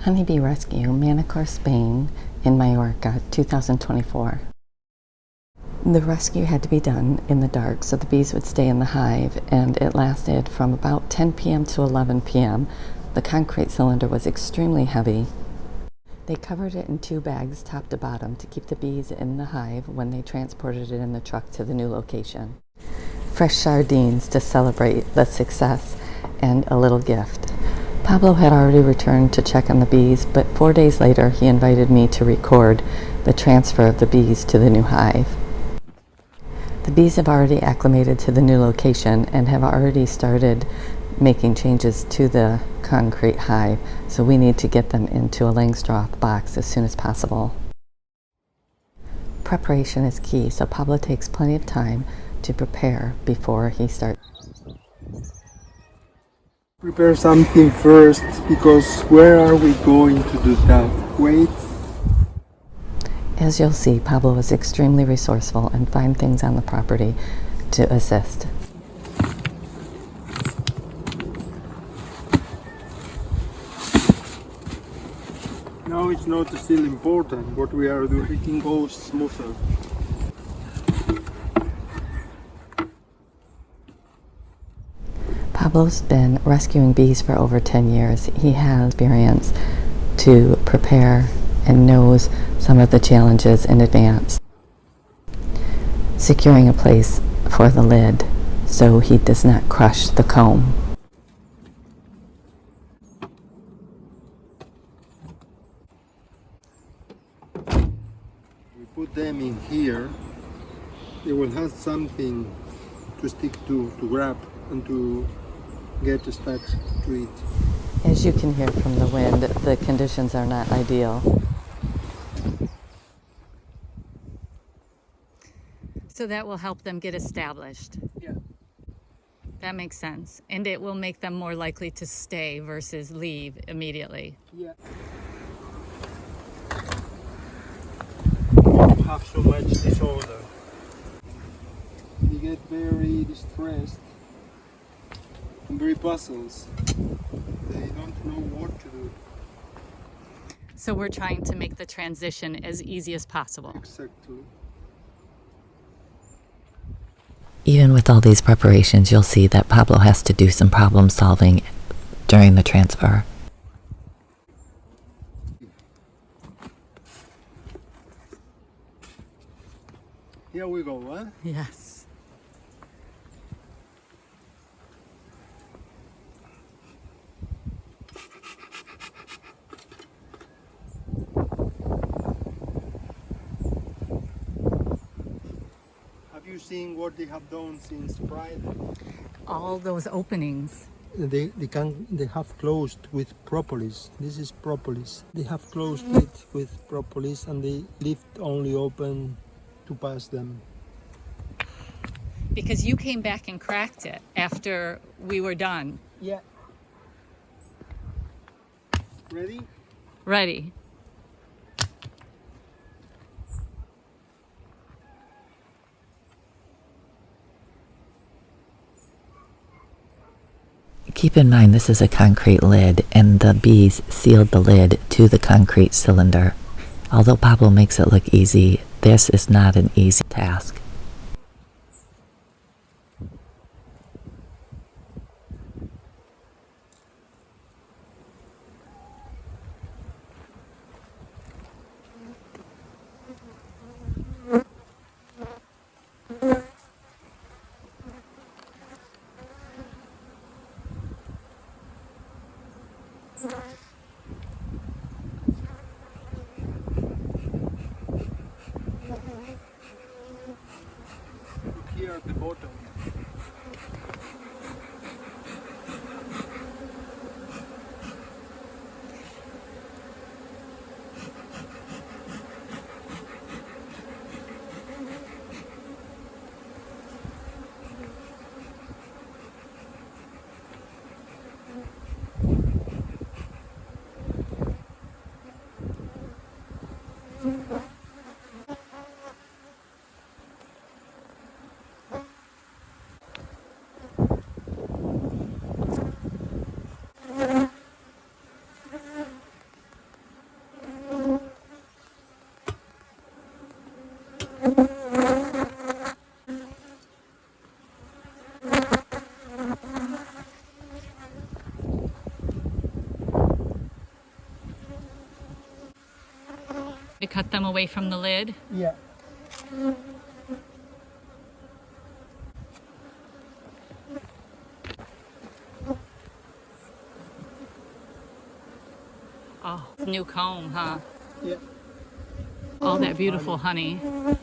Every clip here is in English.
Honeybee Rescue, Manacor, Spain, in Mallorca, 2024. The rescue had to be done in the dark so the bees would stay in the hive, and it lasted from about 10 p.m. to 11 p.m. The concrete cylinder was extremely heavy. They covered it in 2 bags top to bottom to keep the bees in the hive when they transported it in the truck to the new location. Fresh sardines to celebrate the success, and a little gift. Pablo had already returned to check on the bees, but 4 days later he invited me to record the transfer of the bees to the new hive. The bees have already acclimated to the new location and have already started making changes to the concrete hive, so we need to get them into a Langstroth box as soon as possible. Preparation is key, so Pablo takes plenty of time to prepare before he starts. Prepare something first, because where are we going to do that? Wait. As you'll see, Pablo is extremely resourceful and finds things on the property to assist. Now it's not still important what we are doing, everything goes smoother. Pablo's been rescuing bees for over 10 years. He has experience to prepare and knows some of the challenges in advance. Securing a place for the lid so he does not crush the comb. We put them in here, they will have something to stick to grab and to get stuck to it. As you can hear from the wind, the conditions are not ideal. So that will help them get established. Yeah. That makes sense. And it will make them more likely to stay versus leave immediately. Yeah. Don't have so much disorder. They get very distressed and very puzzled. They don't know what to do. So we're trying to make the transition as easy as possible. Exactly. Even with all these preparations, you'll see that Pablo has to do some problem solving during the transfer. Here we go, huh? Yes. Have you seen what they have done since Friday? All those openings. They have closed with propolis. This is propolis. They have closed it with propolis and they leave only open to pass them. Because you came back and cracked it after we were done. Yeah. Ready? Ready. Keep in mind this is a concrete lid and the bees sealed the lid to the concrete cylinder. Although Pablo makes it look easy, this is not an easy task. Look here at the bottom. cut them away from the lid? Yeah. Oh, new comb, huh? Yeah. All that beautiful honey. Yeah.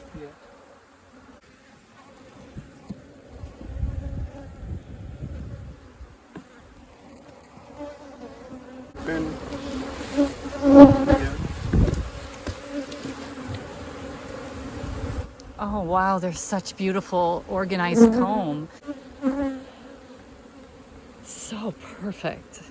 Then here. Oh, wow, there's such beautiful organized comb. So perfect.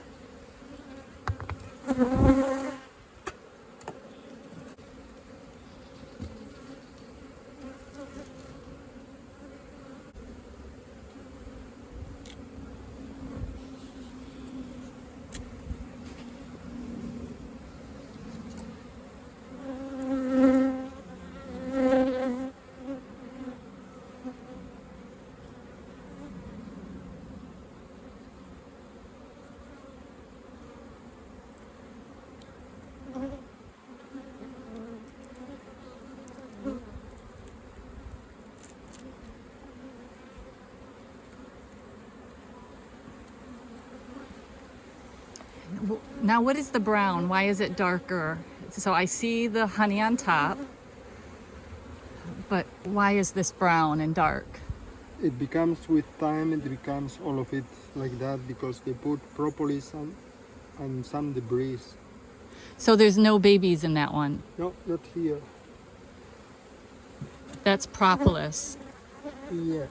Now, what is the brown? Why is it darker? So I see the honey on top, but why is this brown and dark? It becomes with time, it becomes all of it like that because they put propolis and some debris. So there's no babies in that one. No, not here. That's propolis, Yeah.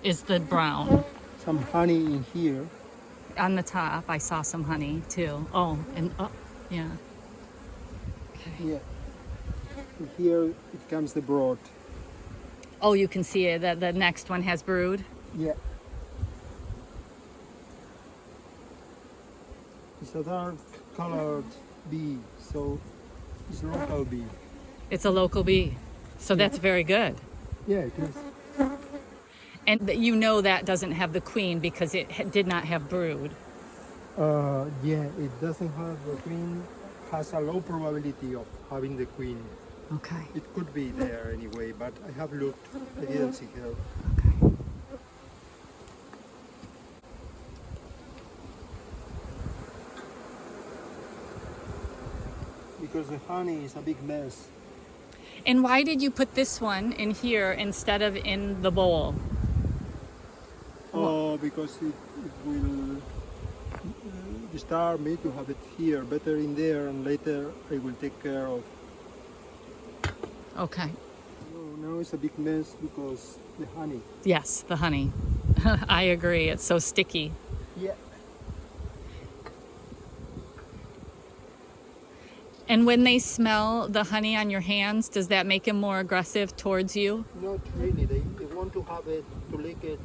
is the brown. Some honey in here. On the top, I saw some honey too. Oh, and yeah. Okay. Yeah. And here it comes the brood. Oh, you can see it, that the next one has brood. Yeah. It's a dark colored bee, so it's a local bee. It's a local bee. So that's very good. Yeah, it is. And you know that doesn't have the queen because it did not have brood. Yeah, it doesn't have the queen, has a low probability of having the queen. Okay. It could be there anyway, but I have looked, I didn't see her. Okay. Because the honey is a big mess. And why did you put this one in here instead of in the bowl? Oh, because it will disturb me to have it here, better in there, and later I will take care of. Okay. No, now it's a big mess because the honey. Yes, the honey. I agree. It's so sticky. Yeah. And when they smell the honey on your hands, does that make them more aggressive towards you? Not really. They want to have it, to lick it.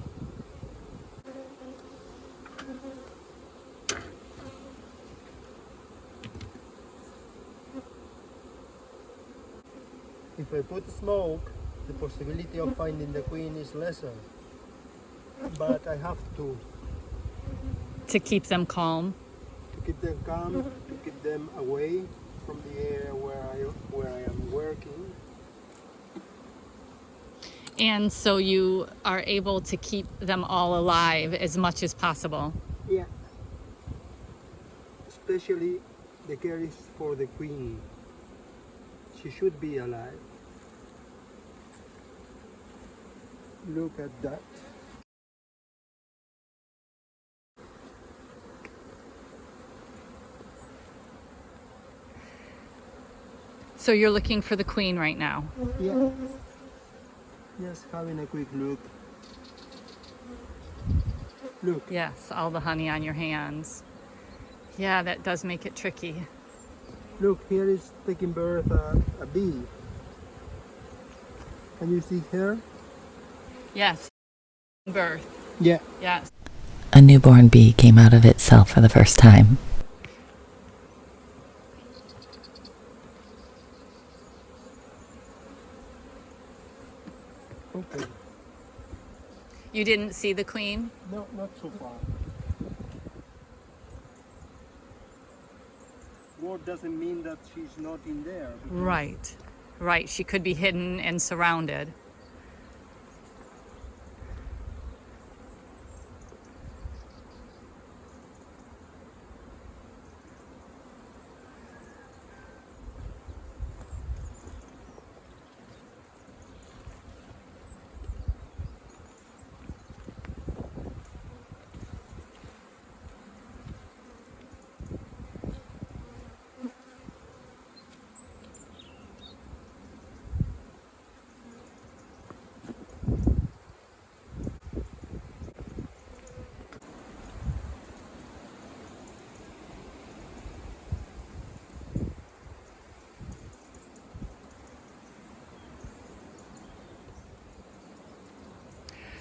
If I put smoke, the possibility of finding the queen is lesser. But I have to To keep them calm? keep them calm, to keep them away from the area where I am working. And so you are able to keep them all alive as much as possible. Yeah. Especially the care is for the queen. She should be alive. Look at that. So you're looking for the queen right now. Yeah. Just having a quick look. Look. Yes, all the honey on your hands. Yeah, that does make it tricky. Look, here is taking birth a bee. Can you see her? Yes. Birth. Yeah. Yes. A newborn bee came out of itself for the first time. Okay. You didn't see the queen? No, not so far. word doesn't mean that she's not in there. Right. Right. She could be hidden and surrounded.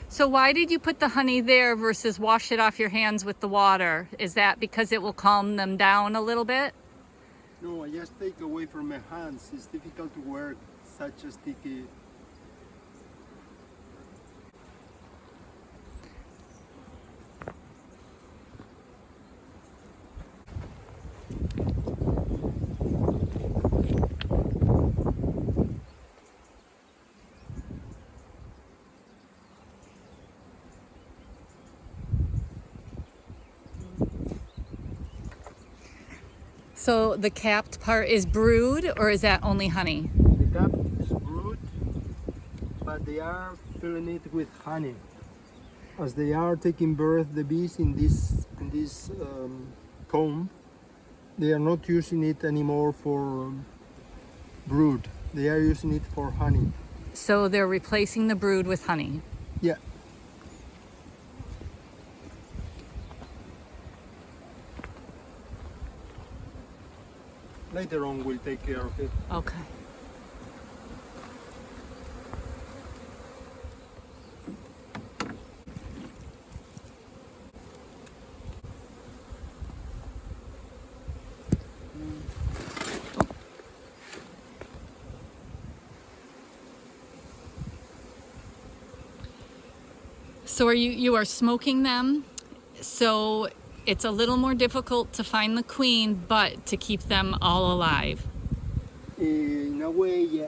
So why did you put the honey there versus wash it off your hands with the water? Is that because it will calm them down a little bit? No, I just take away from my hands. It's difficult to work such a sticky. So the capped part is brood, or is that only honey? The cap is brood, but they are filling it with honey. As they are taking birth, the bees in this comb, they are not using it anymore for brood. They are using it for honey. So they're replacing the brood with honey. Yeah. Later on, we'll take care of it. Okay. So you are smoking them, so it's a little more difficult to find the queen, but to keep them all alive. In a way, yeah.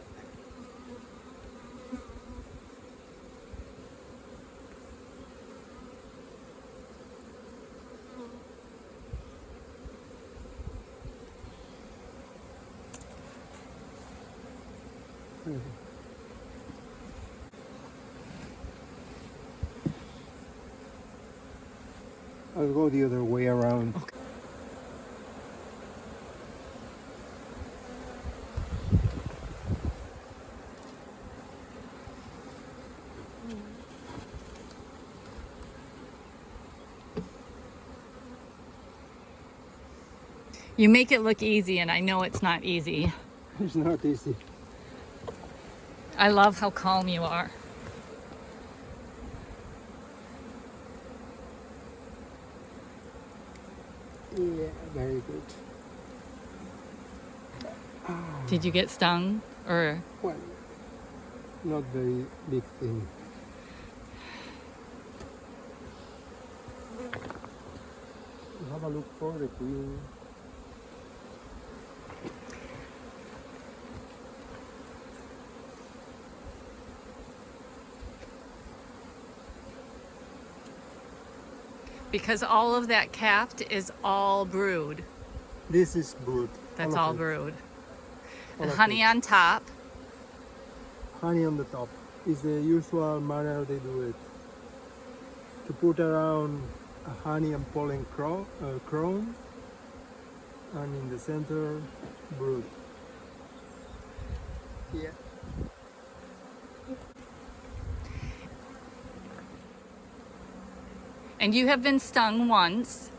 I'll go the other way around. Okay. You make it look easy, and I know it's not easy. It's not easy. I love how calm you are. Yeah, very good. Did you get stung, or? Well, not very big thing. Have a look for the queen. Because all of that capped is all brood. This is brood. That's of all it. brood. All And of honey it. on top. Honey on the top is the usual manner they do it. To put around a honey and pollen crown, and in the center, brood. Yeah. And you have been stung once,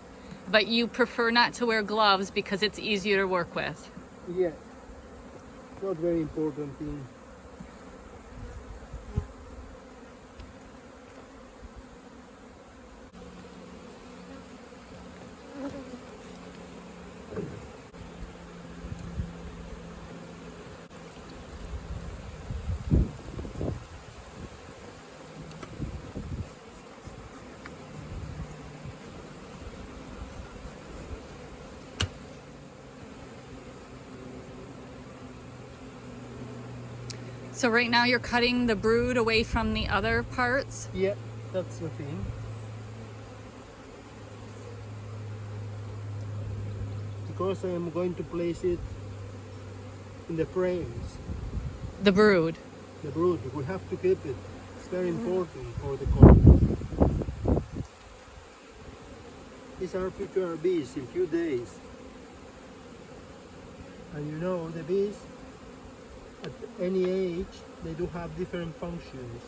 but you prefer not to wear gloves because it's easier to work with. Yeah. Not very important thing. So right now you're cutting the brood away from the other parts? Yeah, that's the thing. Because I am going to place it in the frames, The brood. the brood. We have to keep it. It's very important for the comb. These are future bees in few days. And you know, the bees at any age, they do have different functions.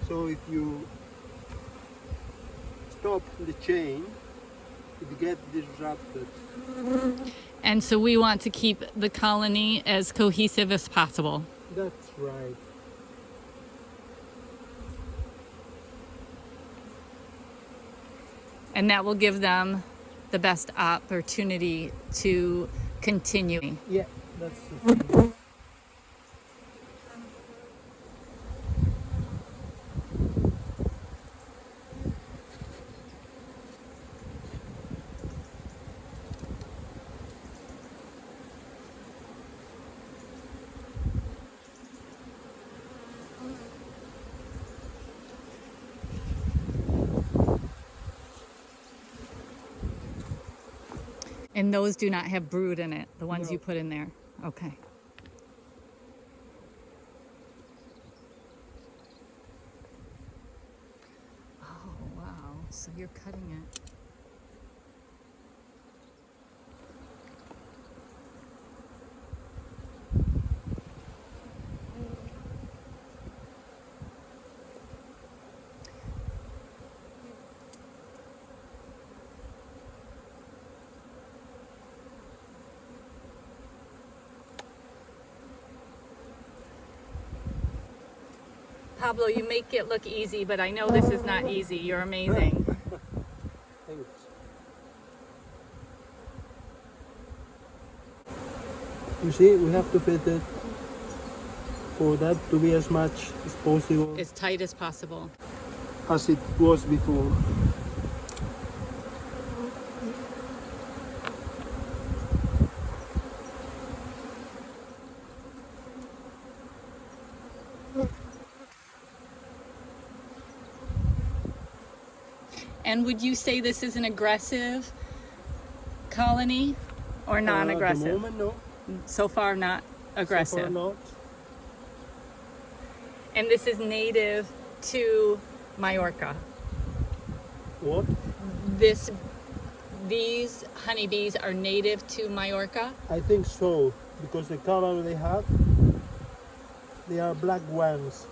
So if you stop the chain, it gets disrupted. And so we want to keep the colony as cohesive as possible. That's right. And that will give them the best opportunity to continue. Yeah, that's the thing. And those do not have brood in it, the ones No. you put in there. Okay. Oh, wow. So you're cutting it. Pablo, you make it look easy, but I know this is not easy. You're amazing. Thanks. You see, we have to fit it for that to be as much as possible As tight as possible. as it was before. And would you say this is an aggressive colony or At the non-aggressive? moment, no. So far, not aggressive. So far not. And this is native to Mallorca. What? These honeybees are native to Mallorca. I think so, because the color they have, they are black ones.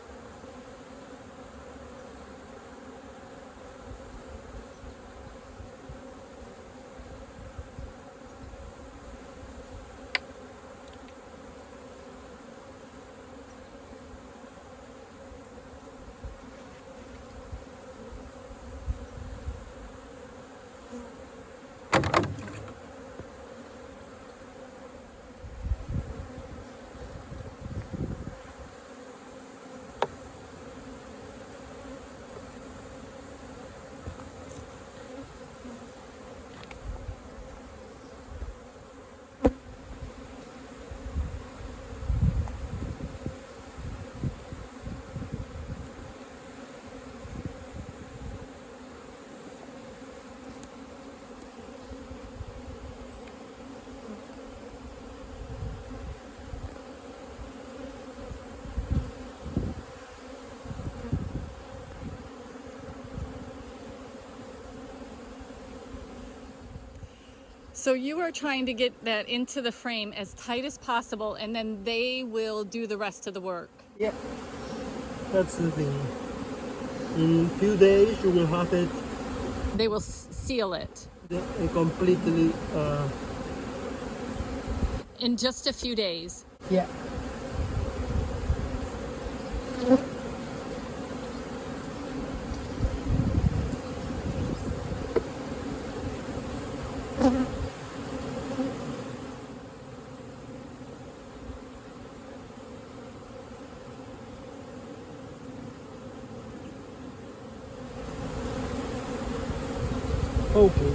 So you are trying to get that into the frame as tight as possible, and then they will do the rest of the work. Yeah, that's the thing. In a few days, you will have it They will seal it completely. in just a few days. Yeah. Okay.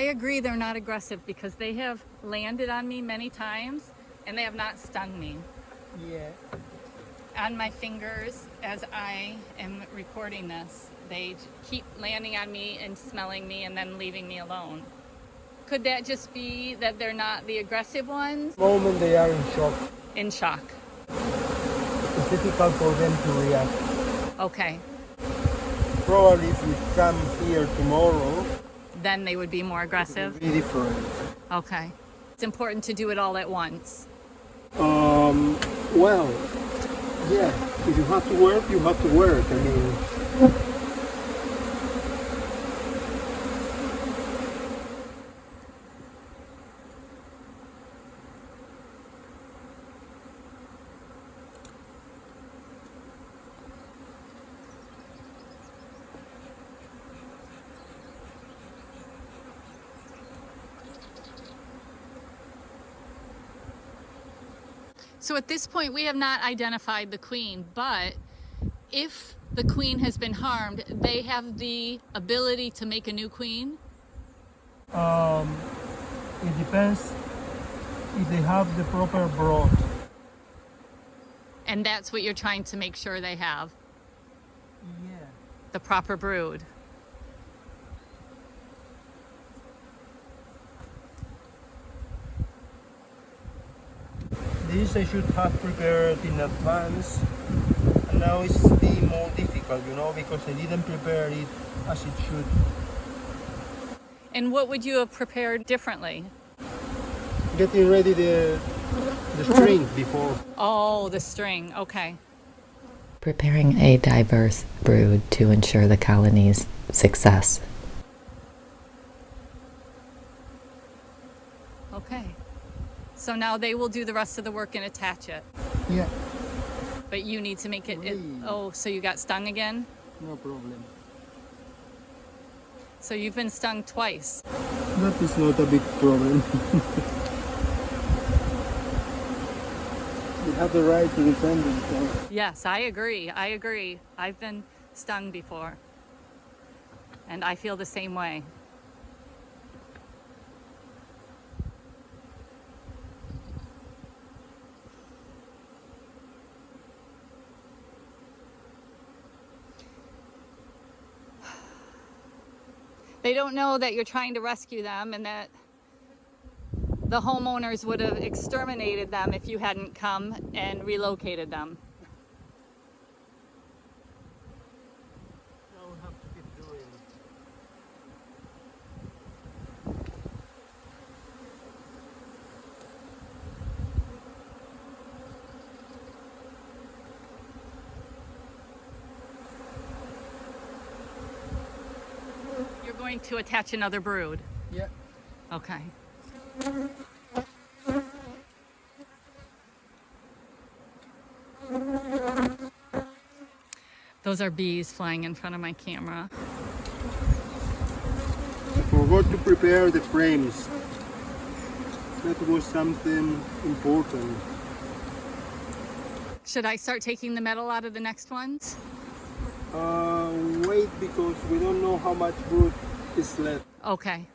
agree they're not aggressive because they have landed on me many times and they have not stung me. Yeah. On my fingers as I am recording this, they keep landing on me and smelling me and then leaving me alone. Could that just be that they're not the aggressive ones? The moment they are in shock, In shock. it's difficult for them to react. Okay. Probably if you come here tomorrow, Then they would be more aggressive? it will be different. Okay. It's important to do it all at once. Well, yeah, if you have to work, you have to work. I mean, So at this point, we have not identified the queen, but if the queen has been harmed, they have the ability to make a new queen? it depends if they have the proper brood. And that's what you're trying to make sure they have, Yeah. the proper brood. This I should have prepared in advance, and now it's being more difficult, you know, because I didn't prepare it as it should. And what would you have prepared differently? Getting ready the string before. Oh, the string, okay. Preparing a diverse brood to ensure the colony's success. Okay. So now they will do the rest of the work and attach it. Yeah, But you need to make it, Really? oh, so you got stung again? no problem. So you've been stung twice. That is not a big problem. You have the right to defend themselves. Yes, I agree. I agree. I've been stung before. And I feel the same way. They don't know that you're trying to rescue them and that the homeowners would have exterminated them if you hadn't come and relocated them. Now we have to keep doing. You're going to attach another brood. Yeah. Okay. Those are bees flying in front of my camera. I forgot to prepare the frames. That was something important. Should I start taking the metal out of the next ones? Wait, because we don't know how much brood is left. Okay.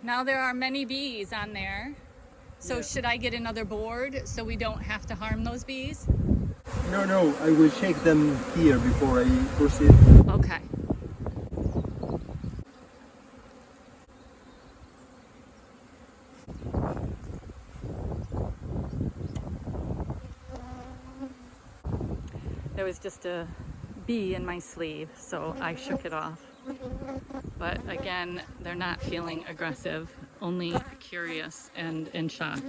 Now there are many bees on there. So Yeah. should I get another board so we don't have to harm those bees? No, I will shake them here before I proceed. Okay. There was just a bee in my sleeve, so I shook it off. But again, they're not feeling aggressive, only curious and in shock.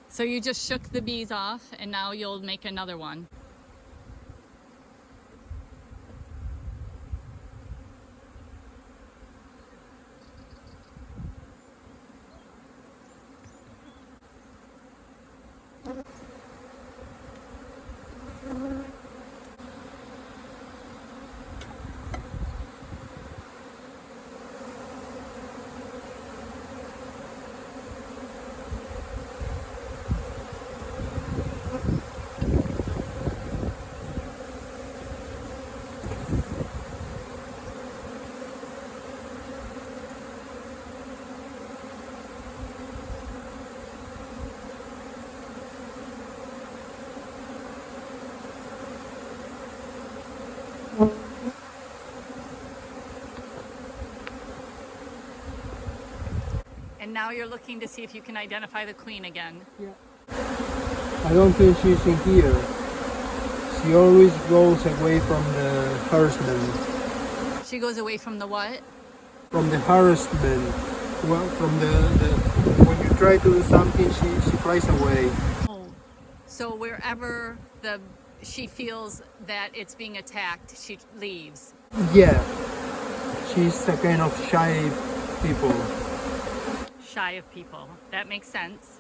So you just shook the bees off and now you'll make another one. And now you're looking to see if you can identify the queen again. Yeah. I don't think she's in here. She always goes away from the harassment. She goes away from the what? From the harassment. Well, from the when you try to do something, she flies away. Oh, so wherever she feels that it's being attacked, she leaves. Yeah, she's a kind of shy people. Shy of people. That makes sense.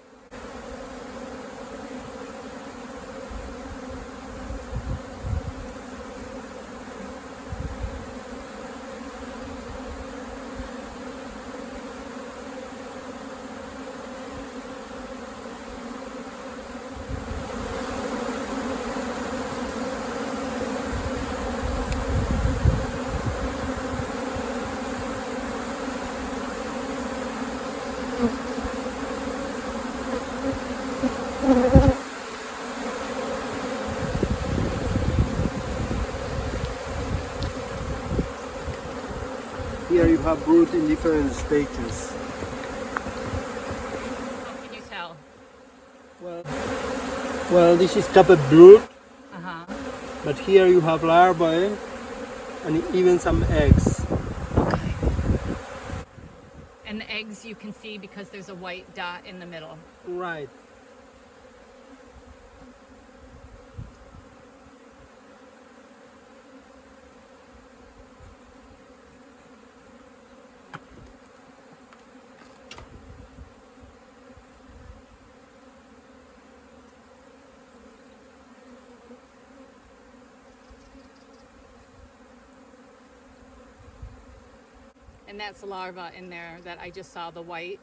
Here you have brood in different stages. How can you tell? Well, this is coupled brood, Uh-huh. but here you have larvae and even some eggs. Okay. And the eggs you can see because there's a white dot in the middle. Right. And that's larva in there that I just saw, the white.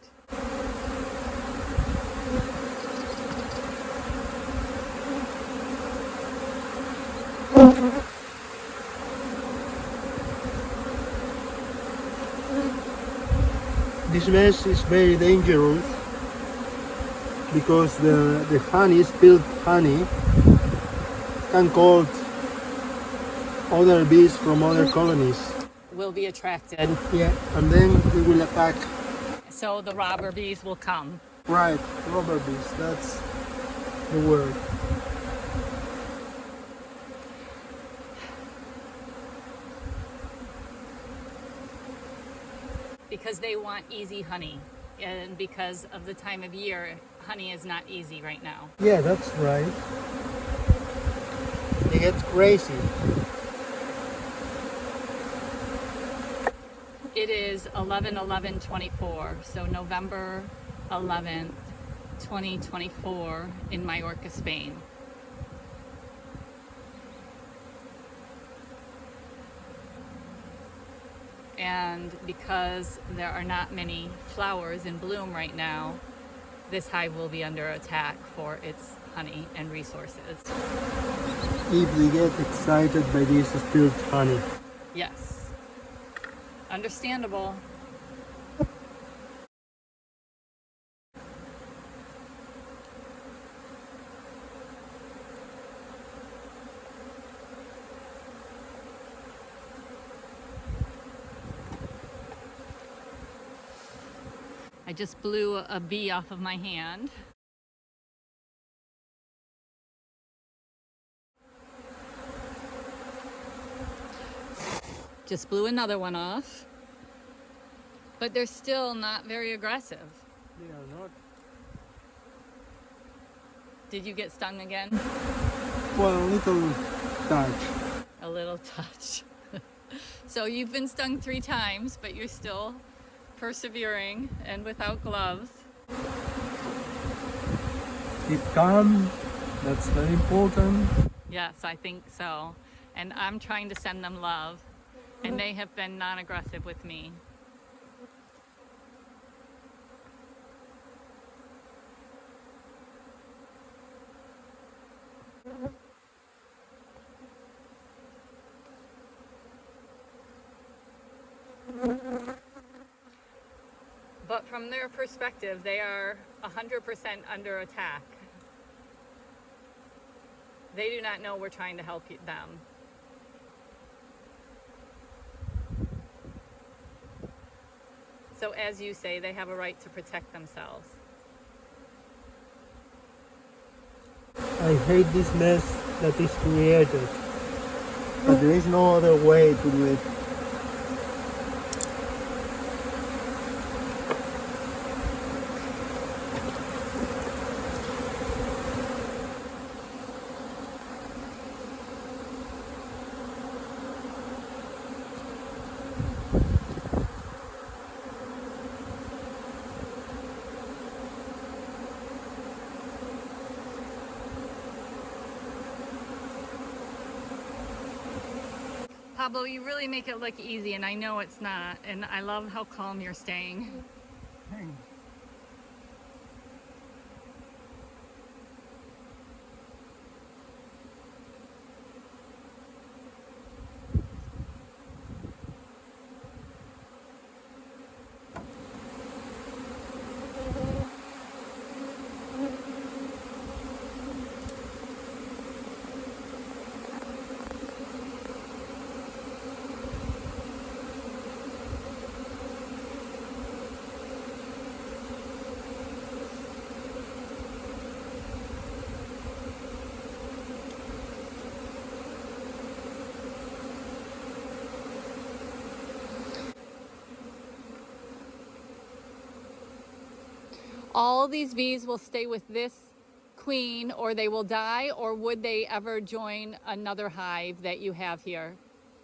This mesh is very dangerous because the honey, spilled honey, can cause other bees from other colonies. Will be attracted. Yeah, and then they will attack. So the robber bees will come. Right, robber bees, that's the word. Because they want easy honey. And because of the time of year, honey is not easy right now. Yeah, that's right. They get crazy. It is 11/11/24, so November 11th, 2024 in Mallorca, Spain. And because there are not many flowers in bloom right now, this hive will be under attack for its honey and resources. If they get excited by this spilled honey. Yes. Understandable. I just blew a bee off of my hand. Just blew another one off. But they're still not very aggressive. They are not. Did you get stung again? Well, a little touch. A little touch. So you've been stung 3 times, but you're still persevering and without gloves. Keep calm. That's very important. Yes, I think so. And I'm trying to send them love. And they have been non-aggressive with me. But from their perspective, they are 100% under attack. They do not know we're trying to help them. So as you say, they have a right to protect themselves. I hate this mess that is created, but there is no other way to do it. Pablo, you really make it look easy, and I know it's not, and I love how calm you're staying. All these bees will stay with this queen, or they will die, or would they ever join another hive that you have here?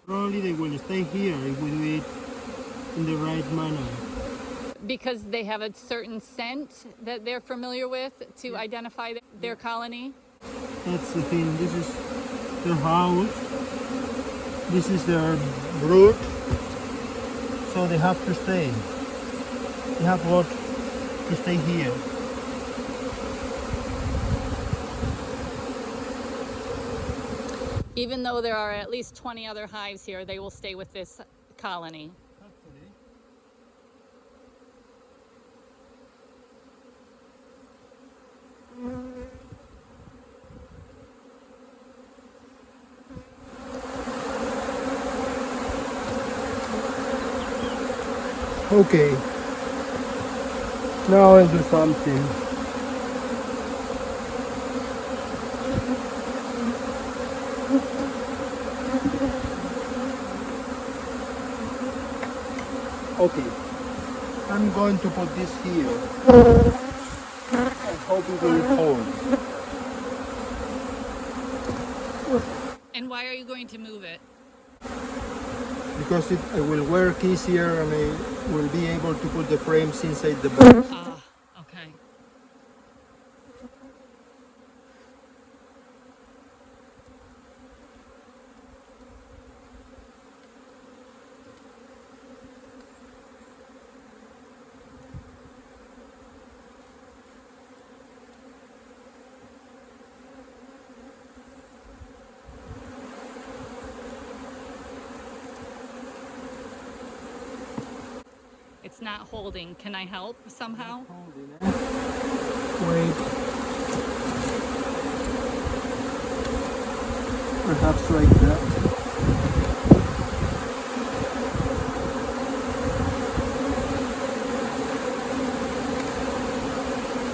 Probably they will stay here if we do it in the right manner. Because they have a certain scent that they're familiar with to identify their colony? That's the thing. This is their house. This is their brood. So they have to stay. They have got to stay here. Even though there are at least 20 other hives here, they will stay with this colony. Okay. Now I'll do something. Okay. I'm going to put this here. I hope it will hold. And why are you going to move it? Because it will work easier and I will be able to put the frames inside the box. Ah, okay. It's not holding. Can I help somehow? Wait. Perhaps like that.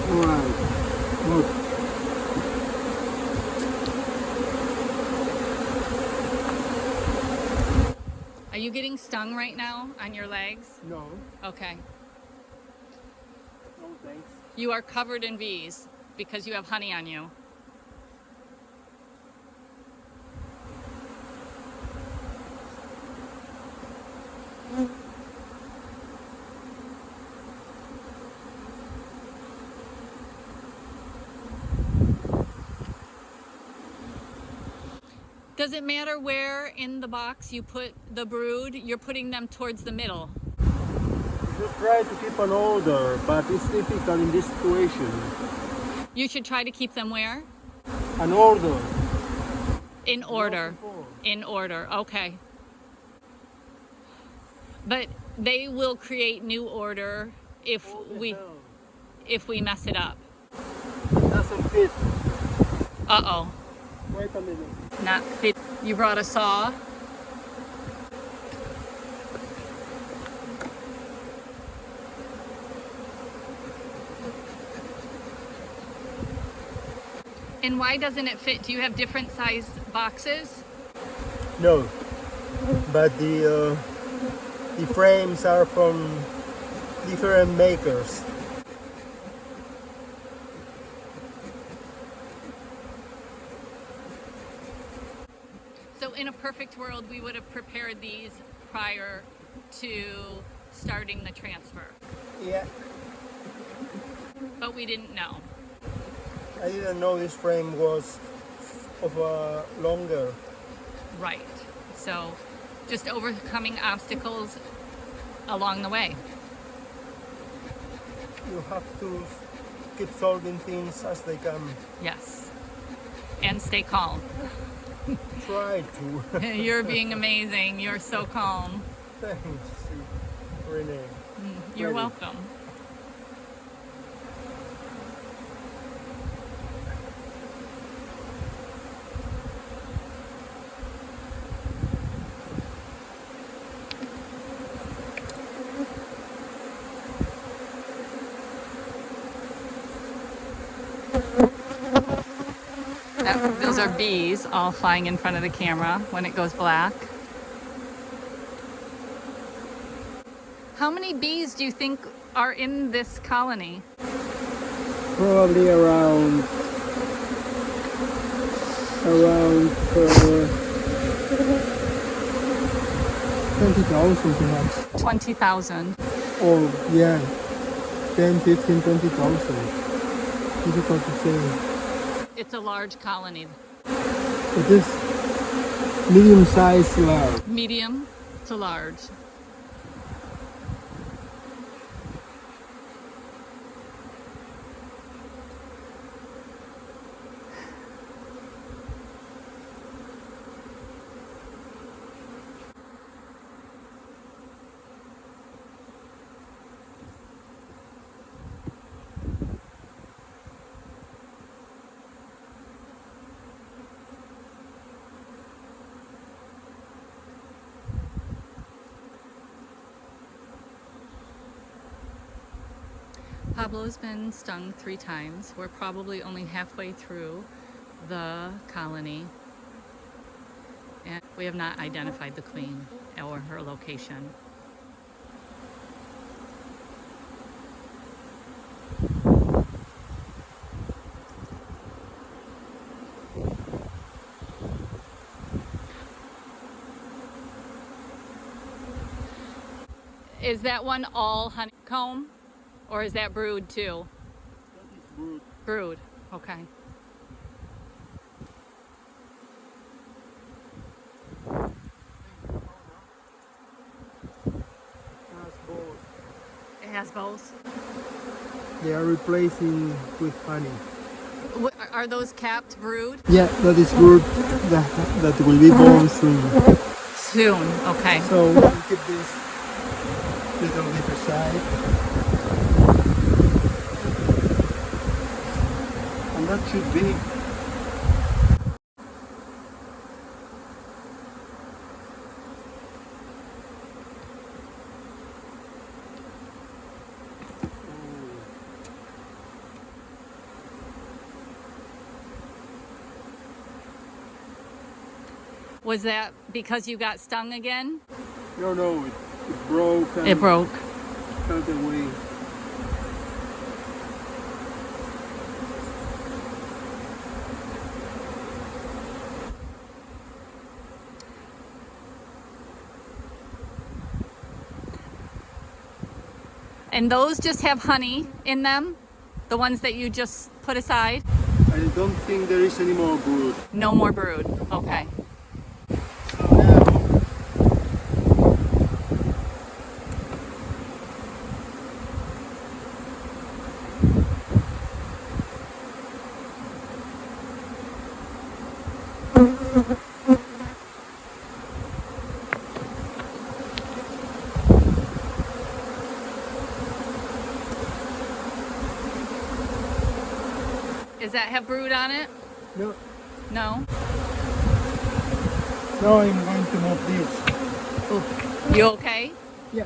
Alright. Good. Are you getting stung right now on your legs? No. Okay. No thanks. You are covered in bees because you have honey on you. Does it matter where in the box you put the brood? You're putting them towards the middle. You try to keep an order, but it's difficult in this situation. You should try to keep them where? An order. In order. In order, okay. But they will create new order if we mess it up. It doesn't fit. Uh-oh. Wait a minute. Not fit. You brought a saw? And why doesn't it fit? Do you have different size boxes? No, but the frames are from different makers. So in a perfect world, we would have prepared these prior to starting the transfer, Yeah, but we didn't know. I didn't know this frame was of a longer. Right. So just overcoming obstacles along the way. You have to keep solving things as they come. Yes. And stay calm. Try to. You're being amazing. You're so calm. Thanks, Renee. You're Ready. welcome. Those are bees all flying in front of the camera when it goes black. How many bees do you think are in this colony? Probably around 20,000 perhaps. 20,000. Or yeah, 10, 15, 20,000. Difficult to say. It's a large colony. It is medium-sized large. Medium to large. Pablo's been stung 3 times. We're probably only halfway through the colony, and we have not identified the queen or her location. Is that one all honeycomb? Or is that brood too? That is brood. Brood, okay. Has both. It has both. They are replacing with honey. Are those capped brood? Yeah, that is brood that will be born soon. Soon, okay. So we'll keep this little bit aside. And that should be. Was that because you got stung again? No, it broke. And It broke. cut away. And those just have honey in them? The ones that you just put aside? I don't think there is any more brood. No more brood, okay. So now, Does that have brood on it? no, No? now I'm going to move this. Ooh. You okay? Yeah.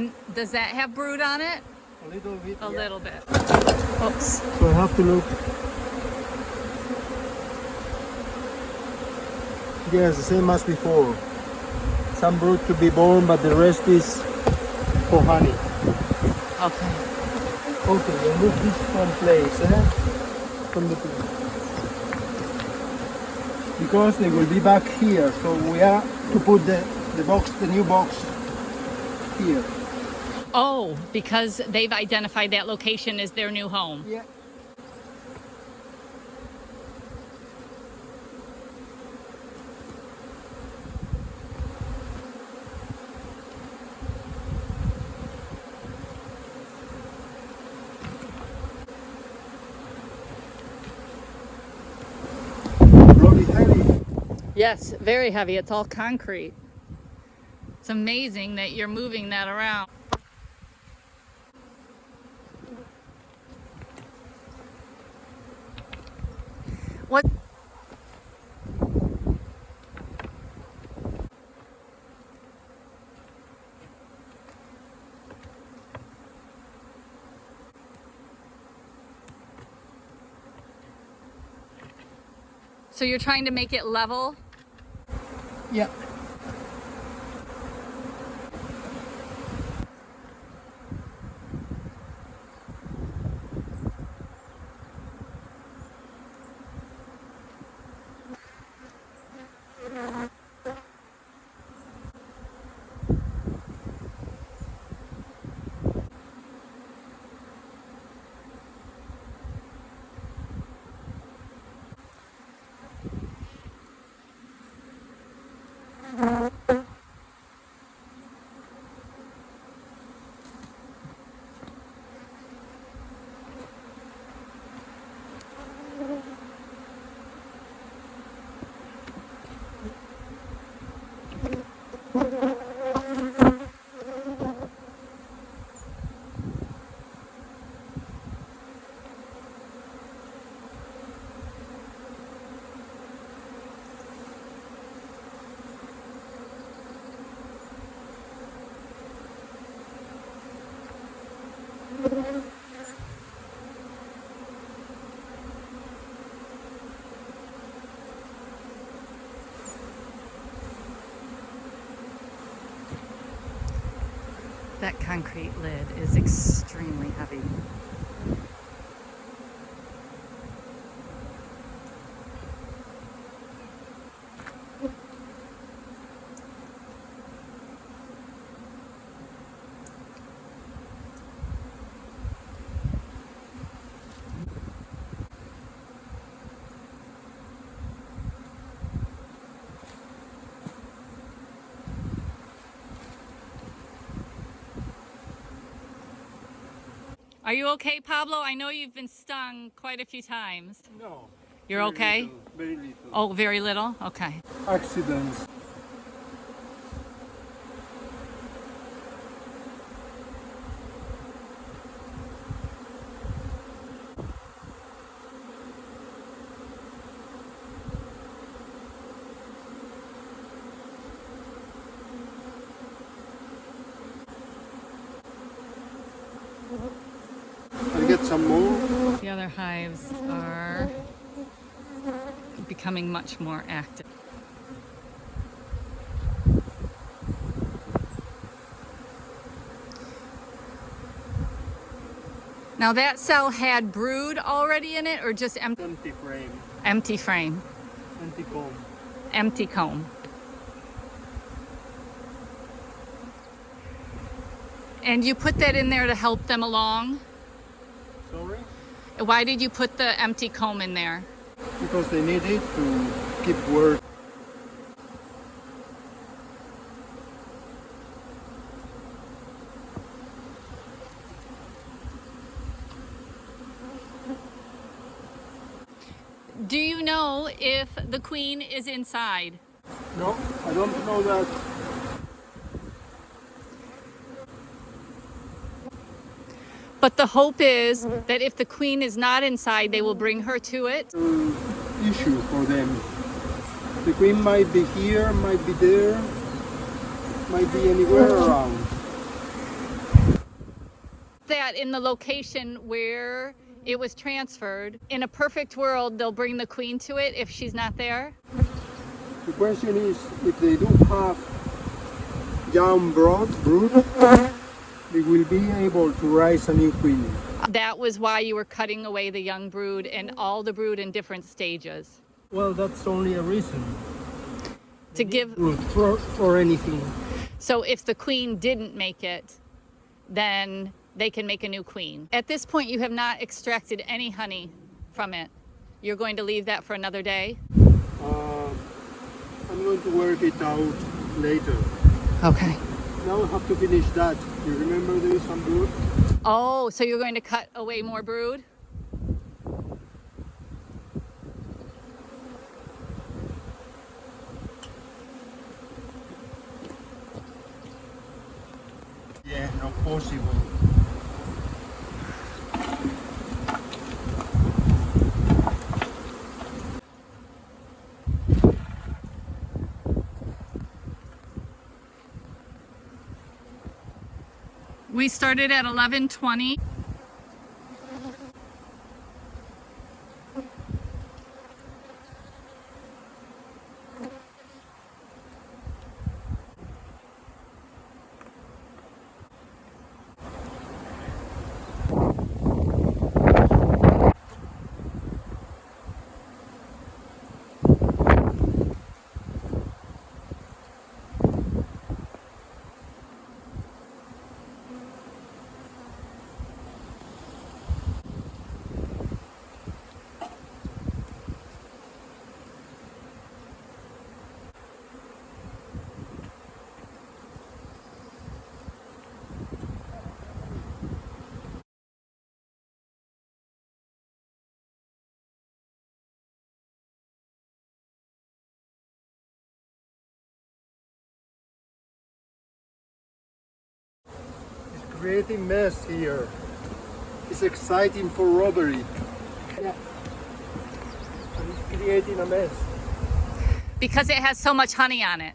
And does that have brood on it? A little bit. A yeah. little bit. Oops. So I have to look. Yes, the same as before. Some brood to be born, but the rest is for honey. Okay. Okay, we'll move this from place, from the place. Because they will be back here, so we are to put the box, the new box here. Oh, because they've identified that location as their new home. Yeah. Bloody heavy. Yes, very heavy. It's all concrete. It's amazing that you're moving that around. What? So you're trying to make it level? Yeah. That concrete lid is extremely heavy. Are you okay, Pablo? I know you've been stung quite a few times. No. You're Very okay? little, very little. Oh, very little? Okay. Accidents. I'll get some more. The other hives are becoming much more active. Now that cell had brood already in it or just empty? Empty frame. Empty frame, Empty comb. empty comb. And you put that in there to help them along? Sorry? Why did you put the empty comb in there? Because they need it to keep work. Do you know if the queen is inside? No, I don't know that. But the hope is that if the queen is not inside, they will bring her to it. Issue for them. The queen might be here, might be there, might be anywhere around. that in the location where it was transferred. In a perfect world, they'll bring the queen to it if she's not there. The question is, if they do have young brood, they will be able to raise a new queen. That was why you were cutting away the young brood and all the brood in different stages. Well, that's only a reason. To give Brood for anything. So if the queen didn't make it, then they can make a new queen. At this point, you have not extracted any honey from it. You're going to leave that for another day? I'm going to work it out later. Okay. Now I have to finish that. You remember there is some brood? Oh, so you're going to cut away more brood? Yeah, not possible. We started at 11:20. Creating mess here. It's exciting for robbery. Yeah. And it's creating a mess. Because it has so much honey on it.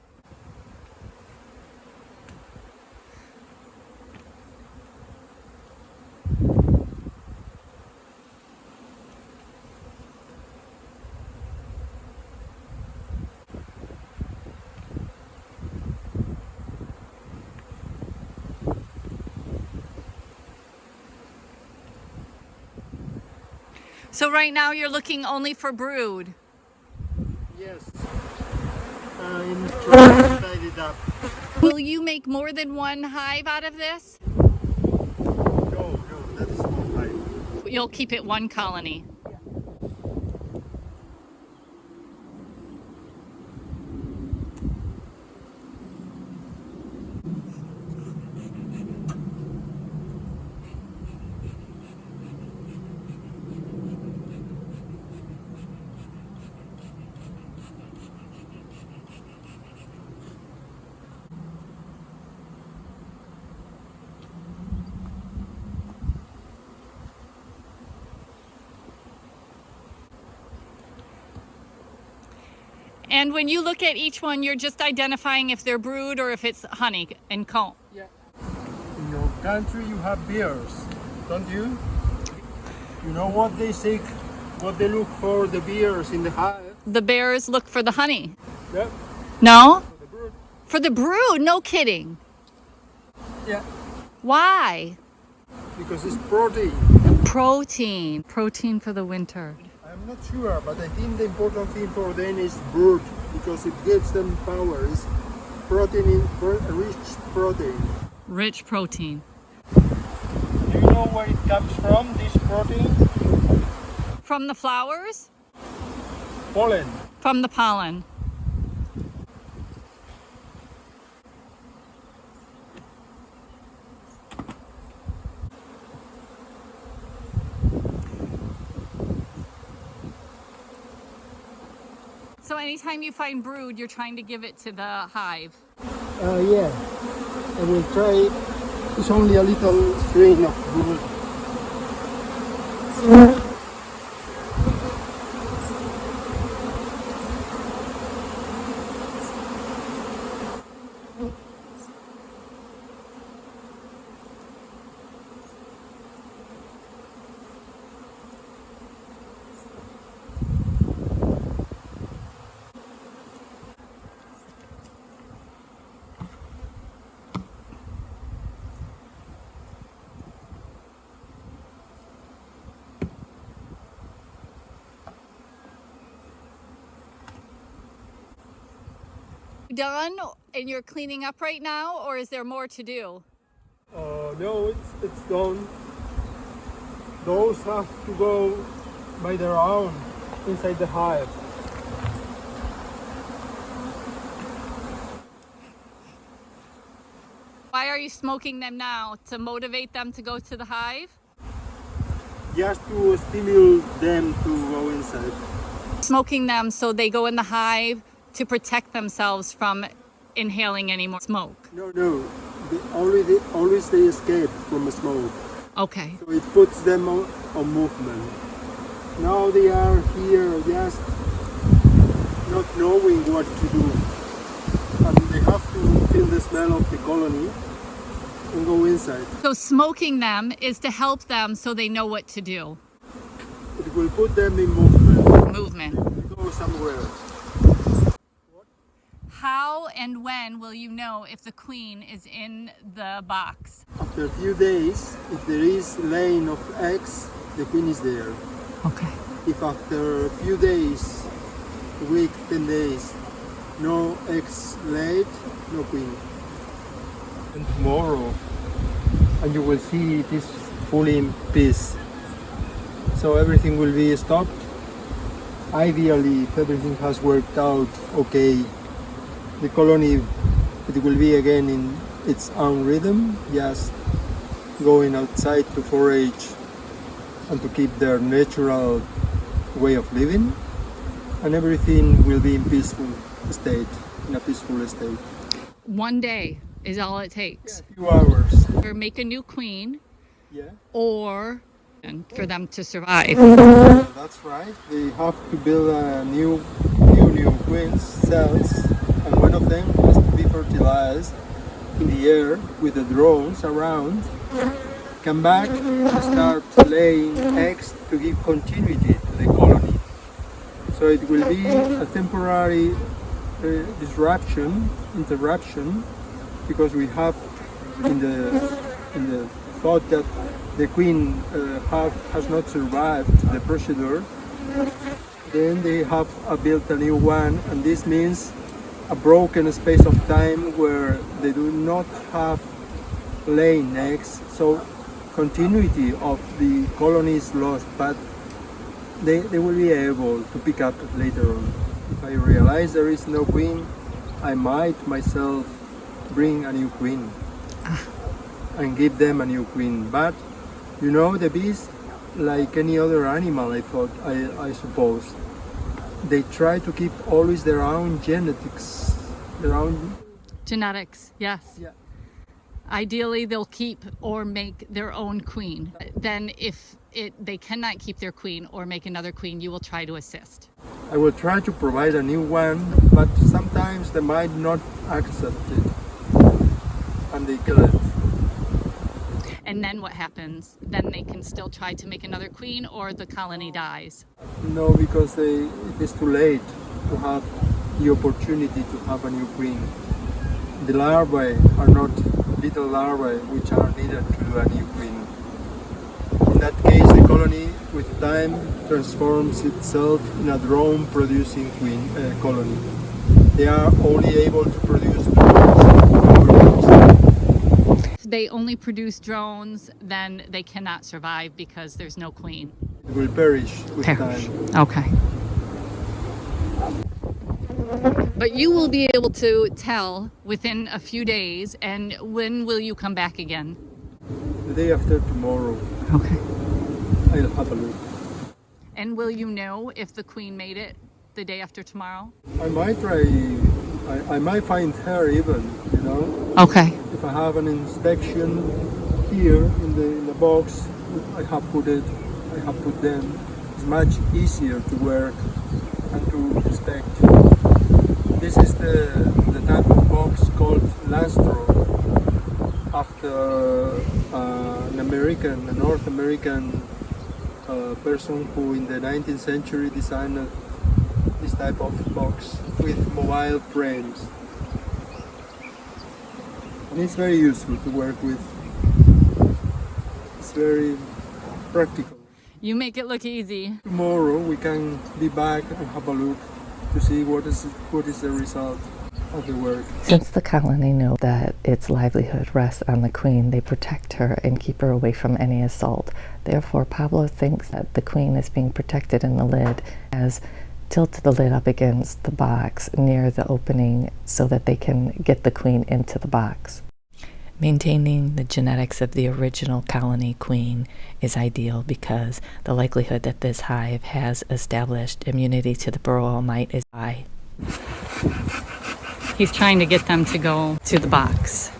So right now you're looking only for brood. Yes. I'm trying to tidy it up. Will you make more than one hive out of this? No, that is not right. You'll keep it one colony. And when you look at each one, you're just identifying if they're brood or if it's honey and comb. Yeah. In your country you have bears, don't you? You know what they seek, what they look for, the bears in the hive? The bears look for the honey. Yeah. No? For the brood. For the brood? No kidding. Yeah. Why? Because it's protein. Protein. Protein for the winter. I'm not sure, but I think the important thing for them is brood because it gives them power. It's protein, rich protein. Rich protein. Do you know where it comes from, this protein? From the flowers? Pollen. From the pollen. So anytime you find brood, you're trying to give it to the hive. Yeah, I will try. It's only a little string of brood. done and you're cleaning up right now, or is there more to do? No, it's done. Those have to go by their own inside the hive. Why are you smoking them now? To motivate them to go to the hive? Just to stimulate them to go inside. Smoking them so they go in the hive to protect themselves from inhaling any more smoke. No. Always they escape from the smoke. Okay. So it puts them on movement. Now they are here just not knowing what to do. And they have to feel the smell of the colony and go inside. So smoking them is to help them so they know what to do. It will put them in movement. Movement. They go somewhere. How and when will you know if the queen is in the box? After a few days, if there is laying of eggs, the queen is there. Okay. If after a few days, a week, 10 days, no eggs laid, no queen. And tomorrow, and you will see it is fully in peace. So everything will be stopped. Ideally, if everything has worked out okay, the colony, it will be again in its own rhythm, just going outside to forage and to keep their natural way of living, and everything will be in peaceful state, in a peaceful state. One day is all it takes. A few hours. Or make a new queen, Yeah. or and for them to survive. That's right. They have to build a few new queen cells, and one of them has to be fertilized in the air with the drones around. Come back and start laying eggs to give continuity to the colony. So it will be a temporary interruption, because we have in the thought that the queen has not survived the procedure. Then they have built a new one, and this means a broken space of time where they do not have laying eggs. So continuity of the colony is lost, but they will be able to pick up later on. If I realize there is no queen, I might myself bring a new queen and give them a new queen. But you know, the bees, like any other animal, I suppose, they try to keep always their own genetics, their own Genetics, yes. Yeah. Ideally, they'll keep or make their own queen. Then if they cannot keep their queen or make another queen, you will try to assist. I will try to provide a new one, but sometimes they might not accept it, and they kill it. And then what happens? Then they can still try to make another queen, or the colony dies. No, because it is too late to have the opportunity to have a new queen. The larvae are not little larvae which are needed to a new queen. In that case, the colony with time transforms itself in a drone producing colony. They are only able to produce drones. If they only produce drones, then they cannot survive because there's no queen. It will perish with time. Okay. But you will be able to tell within a few days. And when will you come back again? The day after tomorrow, Okay. I'll have a look. And will you know if the queen made it the day after tomorrow? I might try. I might find her even. You know. Okay. If I have an inspection here in the box, I have put them. It's much easier to work and to inspect. This is the type of box called Langstroth, after a North American person who in the 19th century designed this type of box with mobile frames. And it's very useful to work with. It's very practical. You make it look easy. Tomorrow we can be back and have a look to see what is the result. of the work. Since the colony know that its livelihood rests on the queen, they protect her and keep her away from any assault. Therefore, Pablo thinks that the queen is being protected in the lid, as tilted the lid up against the box near the opening so that they can get the queen into the box. Maintaining the genetics of the original colony queen is ideal because the likelihood that this hive has established immunity to the varroa mite is high. He's trying to get them to go to the box.